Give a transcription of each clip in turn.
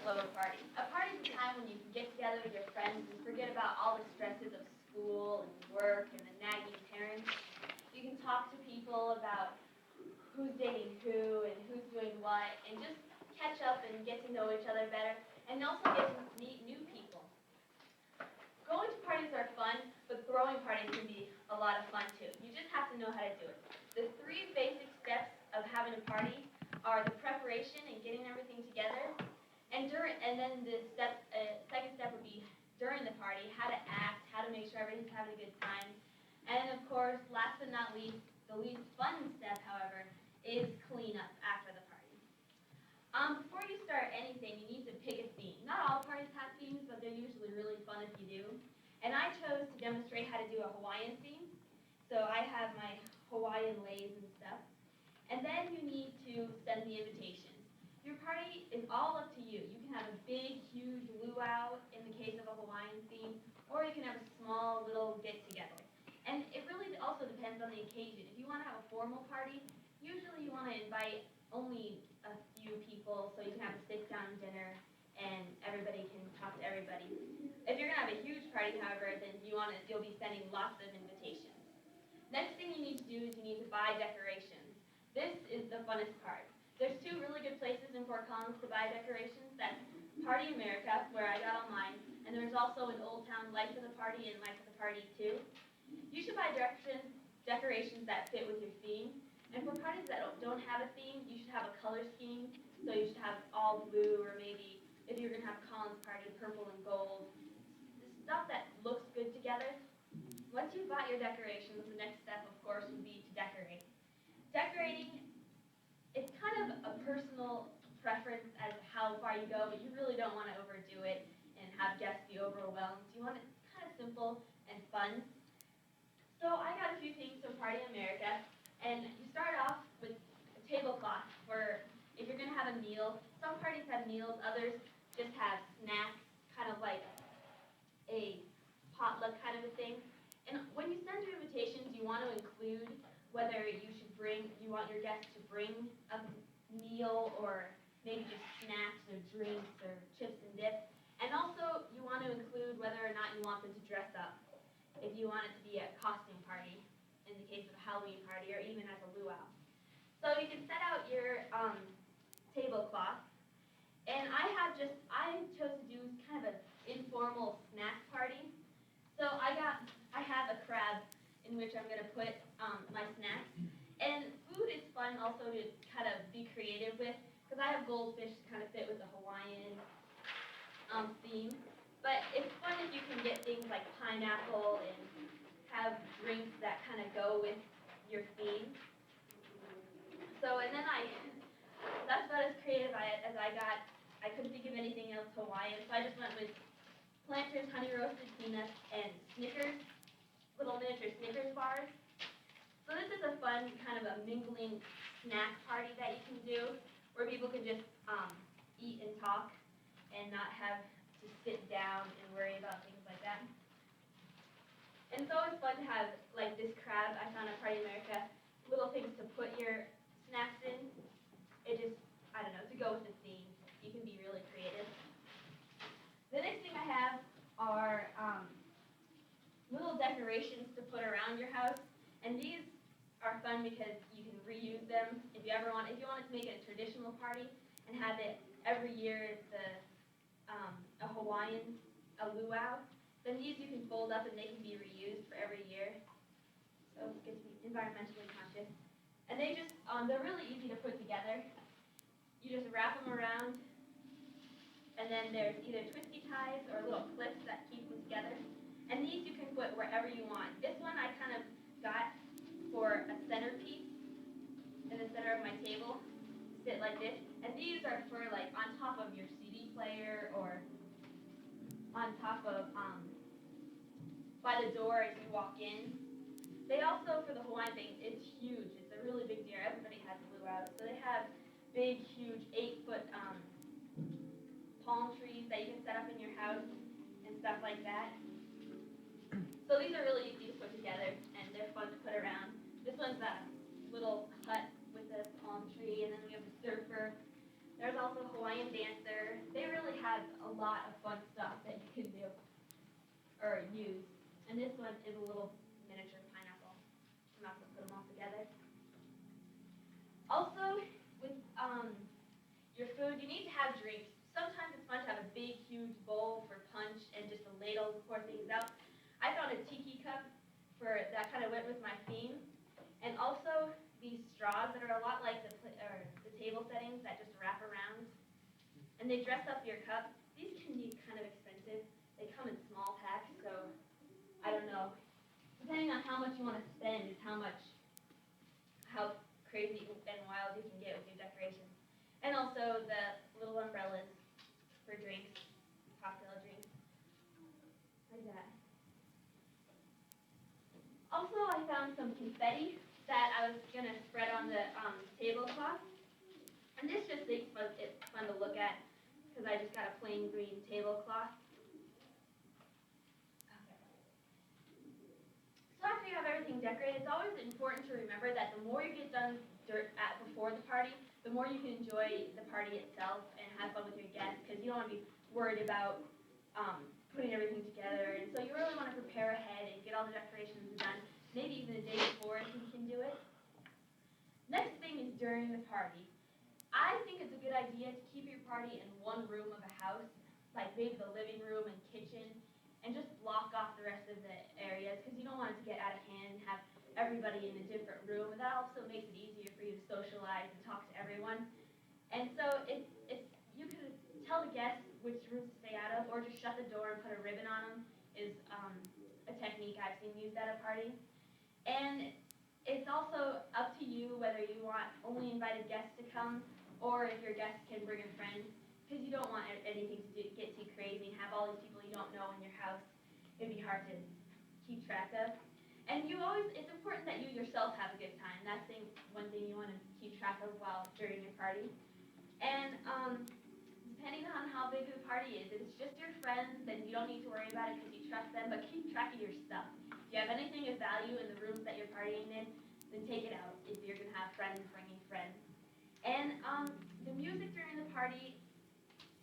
love a party. A party is a time when you can get together with your friends and forget about all the stresses of school and work and the nagging parents. You can talk to people about who's dating who and who's doing what, and just catch up and get to know each other better, and also get to meet new people. Going to parties are fun, but throwing parties can be a lot of fun too. You just have to know how to do it. The three basic steps of having a party are the preparation and getting everything together, and then the second step would be during the party, how to act, how to make sure everybody's having a good time, and of course, last but not least, the least fun step, however, is cleanup after the party. Before you start anything, you need to pick a theme. Not all parties have themes, but they're usually really fun if you do. And I chose to demonstrate how to do a Hawaiian theme. So I have my Hawaiian leis and stuff. And then you need to send the invitations. Your party is all up to you. You can have a big, huge luau in the case of a Hawaiian theme, or you can have a small little get-together. And it really also depends on the occasion. If you want to have a formal party, usually you want to invite only a few people so you can have a sit-down dinner and everybody can talk to everybody. If you're going to have a huge party, however, then you'll be sending lots of invitations. Next thing you need to do is you need to buy decorations. This is the funnest part. There's two really good places in Fort Collins to buy decorations. That's Party America, where I got all mine, and there's also an Old Town Life of the Party and Life of the Party too. You should buy decorations that fit with your theme. And for parties that don't have a theme, you should have a color scheme. So you should have all blue, or maybe if you're going to have Collins party, purple and gold. Stuff that looks good together. Once you've bought your decorations, the next step, of course, would be to decorate. Decorating, it's kind of a personal preference as to how far you go, but you really don't want to overdo it and have guests be overwhelmed. You want it kind of simple and fun. So I got a few things from Party America, and you start off with a tablecloth for if you're going to have a meal. Some parties have meals, others just have snacks, kind of like a potluck kind of a thing. And when you send your invitations, you want to include whether you want your guests to bring a meal or maybe just snacks or drinks or chips and dip. And also you want to include whether or not you want them to dress up. If you want it to be a costume party, in the case of a Halloween party, or even as a luau. So you can set out your tablecloth, and I chose to do kind of an informal snack party. So I have a crab in which I'm going to put my snacks, and food is fun also to kind of be creative with, because I have goldfish to kind of fit with the Hawaiian theme. But it's fun if you can get things like pineapple and have drinks that kind of go with your theme. So, and then that's about as creative as I got. I couldn't think of anything else Hawaiian, so I just went with Planters honey roasted peanuts and Snickers, little miniature Snickers bars. So this is a fun kind of a mingling snack party that you can do, where people can just eat and talk and not have to sit down and worry about things like that. And it's always fun to have, like this crab I found at Party America, little things to put your snacks in. It just, I don't know, to go with the theme. You can be really creative. The next thing I have are little decorations to put around your house. And these are fun because you can reuse them if you wanted to make it a traditional party and have it every year, a Hawaiian, a luau, then these you can fold up and they can be reused for every year. So it gets me environmentally conscious. And they're really easy to put together. You just wrap them around, and then there's either twisty ties or little clips that keep them together. And these you can put wherever you want. This one I kind of got for a centerpiece in the center of my table, sit like this. And these are for like on top of your CD player or on top of, by the door as you walk in. They also, for the Hawaiian thing, it's huge. It's a really big deal. Everybody has luau's. So they have big, huge 8-foot palm trees that you can set up in your house and stuff like that. So these are really easy to put together, and they're fun to put around. This one's a little hut with a palm tree, and then we have the surfer. There There's also Hawaiian Dancer. They really have a lot of fun stuff that you can do or use. And this one is a little miniature pineapple. I'm not going to put them all together. Also, with your food, you need to have drinks. Sometimes it's fun to have a big, huge bowl for punch and just a ladle to pour things out. I found a tiki cup for that kind of went with my theme, and also these straws that are a lot like the table settings that just wrap around, and they dress up your cup. These can be kind of expensive. They come in small packs, so I don't know. Depending on how much you want to spend is how crazy and wild you can get with your decorations. And also the little umbrellas for drinks, cocktail drinks, like that. Also, I found some confetti that I was gonna spread on the tablecloth, and this just makes it's fun to look at because I just got a plain green tablecloth. Okay. So after you have everything decorated, it's always important to remember that the more you get done before the party, the more you can enjoy the party itself and have fun with your guests, because you don't want to be worried about putting everything together. And so you really want to prepare ahead and get all the decorations done, maybe even the day before if you can do it. Next thing is during the party. I think it's a good idea to keep your party in one room of a house, like maybe the living room and kitchen, and just block off the rest of the areas, because you don't want it to get out of hand and have everybody in a different room. And that also makes it easier for you to socialize and talk to everyone. And so if you could tell the guests which rooms to stay out of, or just shut the door and put a ribbon on them, is a technique I've seen used at a party. And it's also up to you whether you want only invited guests to come, or if your guests can bring a friend, because you don't want anything to get too crazy and have all these people you don't know in your house. It'd be hard to keep track of. And it's important that you yourself have a good time. That's one thing you want to keep track of during your party. And depending on how big the party is, if it's just your friends, then you don't need to worry about it because you trust them, but keep track of your stuff. If you have anything of value in the rooms that you're partying in, then take it out if you're going to have friends bringing friends. And the music during the party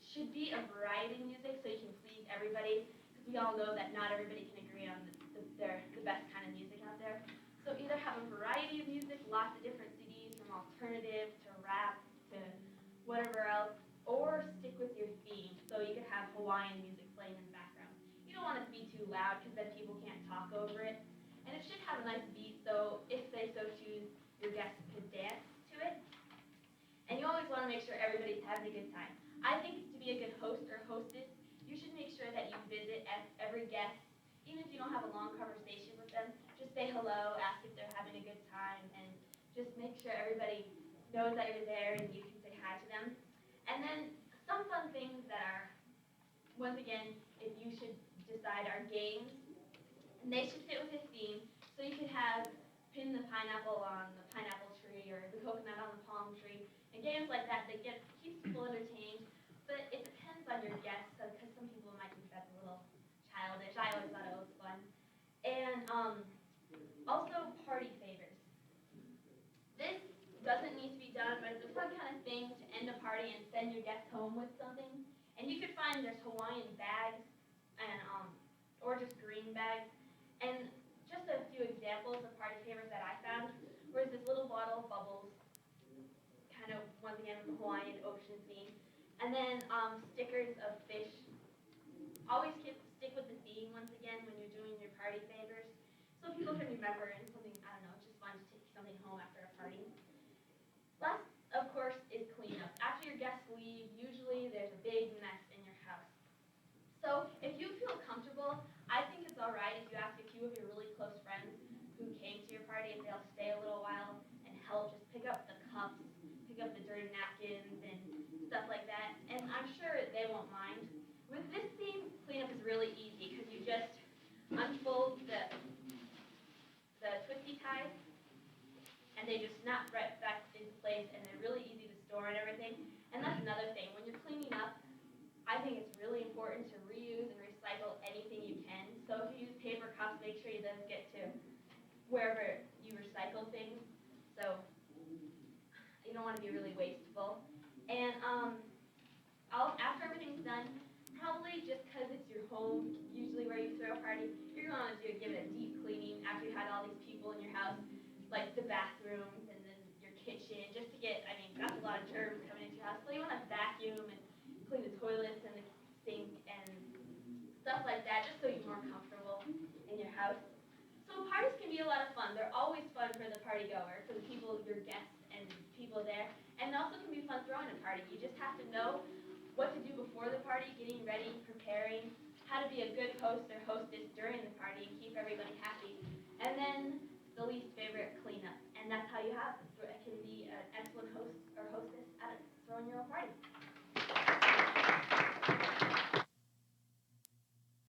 should be a variety of music so you can please everybody, because we all know that not everybody can agree on the best kind of music out there. So either have a variety of music, lots of different CDs from alternative to rap to whatever else, or stick with your theme. So you could have Hawaiian music playing in the background. You don't want it to be too loud because then people can't talk over it. And it should have a nice beat, so if they so choose, your guests could dance to it. And you always want to make sure everybody's having a good time. I think to be a good host or hostess, you should make sure that you visit every guest, even if you don't have a long conversation with them. Just say hello, ask if they're having a good time, and just make sure everybody knows that you're there and you can say hi to them. And then some fun things that are, once again, if you should decide, are games, and they should fit with the theme. So you could have pin the pineapple on the pineapple tree or the coconut on the palm tree, and games like that keeps people entertained. But it depends on your guests, because some people might think that's a little childish. I always thought it was fun. And also party favors. This doesn't need to be done, but it's a fun kind of thing to end a party and send your guests home with something. And you could find there's Hawaiian bags and or just green bags. And just a few examples of party favors that I found was this little bottle of bubbles, kind of once again with the Hawaiian ocean theme, and then stickers of fish. Always stick with the theme once again when you're doing your party favors, so people can remember, and something, I don't know, it's just fun to take something home after a party. Last, of course, is cleanup. After your guests leave, usually there's a big mess in your house. So if you feel comfortable, I think it's all right if you ask a few of your really close friends who came to your party if they'll stay a little while and help just pick up the cups, pick up the dirty napkins and stuff like that. And I'm sure they won't mind. With this theme, cleanup is really easy because you just unfold the twisty ties, and they just snap right back into place, and they're really easy to store and everything. And that's another thing. When you're cleaning up, I think it's really important to reuse and recycle anything you can. So if you use paper cups, make sure you then get to wherever you recycle things. So you don't want to be really wasteful. And after everything's done, probably just because it's your home, usually where you throw a party, you're going to give it a deep cleaning after you had all these people in your house, like the bathrooms and then your kitchen, just to get, I mean, that's a lot of germs coming into your house. So you want to vacuum and clean the toilets and the sink and stuff like that, just so you're more comfortable in your house. So parties can be a lot of fun. They're always fun for the party goer, for the people, your guests and people there. And it also can be fun throwing a party. You just have to know what to do before the party, getting ready, preparing, how to be a good host or hostess during the party and keep everybody happy. And then the least favorite, cleanup. And that's how you have it. It can be an excellent host or hostess at throwing your own party.